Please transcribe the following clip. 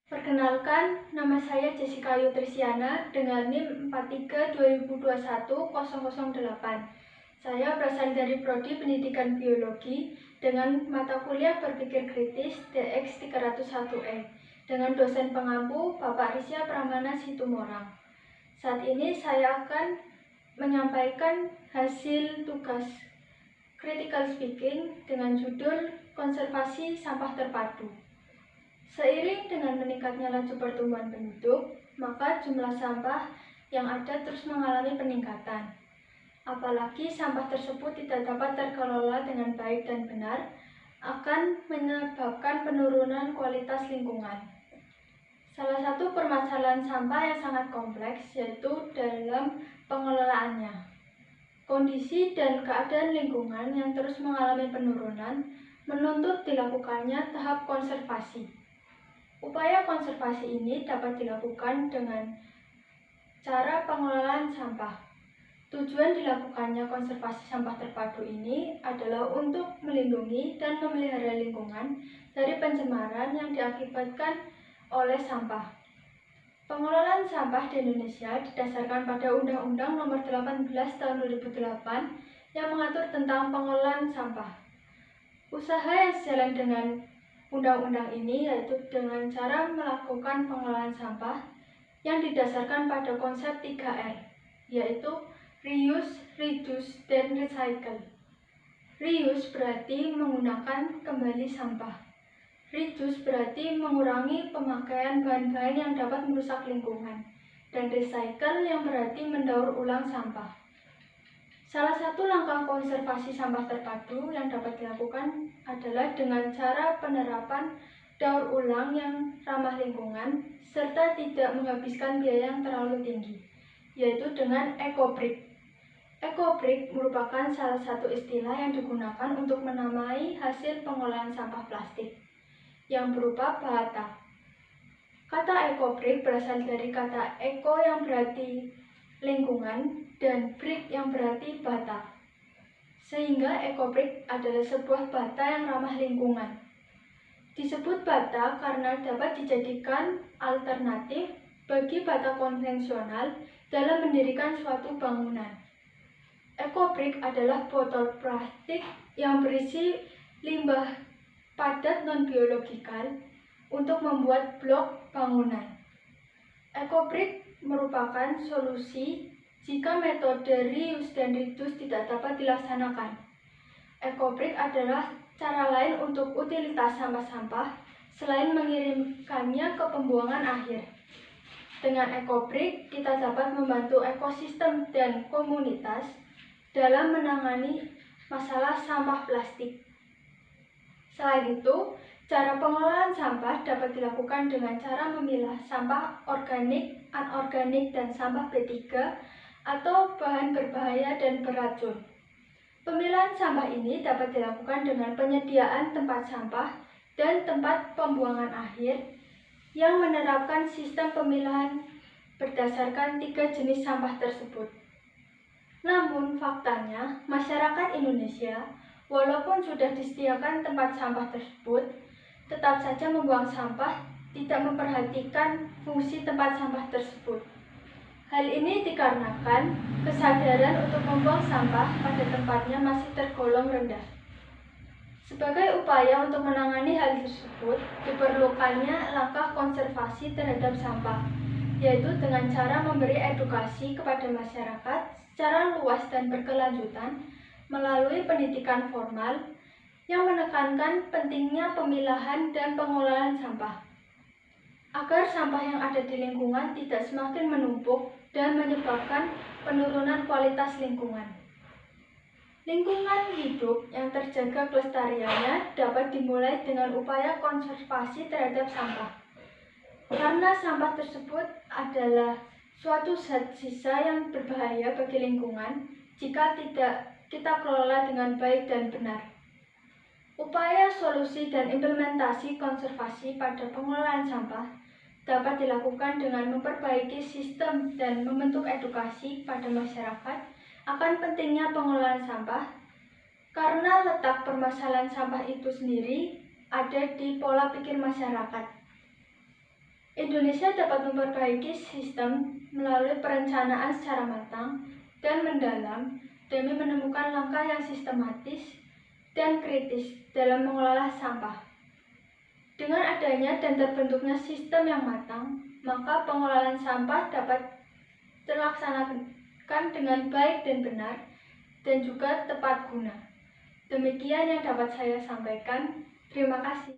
Perkenalkan, nama saya Jessica Ayu Tristiana dengan NIM 4320210008. Saya berasal dari Prodi Pendidikan Biologi dengan mata kuliah Berpikir Kritis DX 301E dengan dosen pengampu Bapak Risya Pramana Situmorang. Saat ini saya akan menyampaikan hasil tugas Critical Speaking dengan judul Konservasi Sampah Terpadu. Seiring dengan meningkatnya laju pertumbuhan penduduk, maka jumlah sampah yang ada terus mengalami peningkatan. Apalagi sampah tersebut tidak dapat terkelola dengan baik dan benar, akan menyebabkan penurunan kualitas lingkungan. Salah satu permasalahan sampah yang sangat kompleks yaitu dalam pengelolaannya. Kondisi dan keadaan lingkungan yang terus mengalami penurunan menuntut dilakukannya tahap konservasi. Upaya konservasi ini dapat dilakukan dengan cara pengelolaan sampah. Tujuan dilakukannya konservasi sampah terpadu ini adalah untuk melindungi dan memelihara lingkungan dari pencemaran yang diakibatkan oleh sampah. Pengelolaan sampah di Indonesia didasarkan pada Undang-Undang Nomor 18 Tahun 2008 yang mengatur tentang pengelolaan sampah. Usaha yang sejalan dengan undang-undang ini yaitu dengan cara melakukan pengelolaan sampah yang didasarkan pada konsep 3R, yaitu reuse, reduce, dan recycle. Reuse berarti menggunakan kembali sampah. Reduce berarti mengurangi pemakaian bahan-bahan yang dapat merusak lingkungan. Dan recycle yang berarti mendaur ulang sampah. Salah satu langkah konservasi sampah terpadu yang dapat dilakukan adalah dengan cara penerapan daur ulang yang ramah lingkungan serta tidak menghabiskan biaya yang terlalu tinggi, yaitu dengan eco-brick. Eco-brick merupakan salah satu istilah yang digunakan untuk menamai hasil pengolahan sampah plastik yang berupa bata. Kata eco-brick berasal dari kata eco yang berarti lingkungan dan brick yang berarti bata. Sehingga eco-brick adalah sebuah bata yang ramah lingkungan. Disebut bata karena dapat dijadikan alternatif bagi bata konvensional dalam mendirikan suatu bangunan. Eco-brick adalah botol plastik yang berisi limbah padat non-biologikal untuk membuat blok bangunan. Eco-brick merupakan solusi jika metode reuse dan reduce tidak dapat dilaksanakan. Eco-brick adalah cara lain untuk utilitas sampah-sampah selain mengirimkannya ke pembuangan akhir. Dengan eco-brick, kita dapat membantu ekosistem dan komunitas dalam menangani masalah sampah plastik. Selain itu, cara pengelolaan sampah dapat dilakukan dengan cara memilah sampah organik, anorganik, dan sampah B3 atau bahan berbahaya dan beracun. Pemilahan sampah ini dapat dilakukan dengan penyediaan tempat sampah dan tempat pembuangan akhir yang menerapkan sistem pemilahan berdasarkan 3 jenis sampah tersebut. Namun faktanya, masyarakat Indonesia walaupun sudah disediakan tempat sampah tersebut, tetap saja membuang sampah, tidak memperhatikan fungsi tempat sampah tersebut. Hal ini dikarenakan kesadaran untuk membuang sampah pada tempatnya masih tergolong rendah. Sebagai upaya untuk menangani hal tersebut, diperlukannya langkah konservasi terhadap sampah, yaitu dengan cara memberi edukasi kepada masyarakat secara luas dan berkelanjutan melalui pendidikan formal yang menekankan pentingnya pemilahan dan pengolahan sampah, agar sampah yang ada di lingkungan tidak semakin menumpuk dan menyebabkan penurunan kualitas lingkungan. Lingkungan hidup yang terjaga kelestariannya dapat dimulai dengan upaya konservasi terhadap sampah. Karena sampah tersebut adalah suatu zat sisa yang berbahaya bagi lingkungan jika tidak kita kelola dengan baik dan benar. Upaya, solusi, dan implementasi konservasi pada pengelolaan sampah dapat dilakukan dengan memperbaiki sistem dan membentuk edukasi pada masyarakat akan pentingnya pengelolaan sampah, karena letak permasalahan sampah itu sendiri ada di pola pikir masyarakat. Indonesia dapat memperbaiki sistem melalui perencanaan secara matang dan mendalam demi menemukan langkah yang sistematis dan kritis dalam mengelola sampah. Dengan adanya dan terbentuknya sistem yang matang, maka pengelolaan sampah dapat terlaksanakan dengan baik dan benar dan juga tepat guna. Demikian yang dapat saya sampaikan. Terima kasih.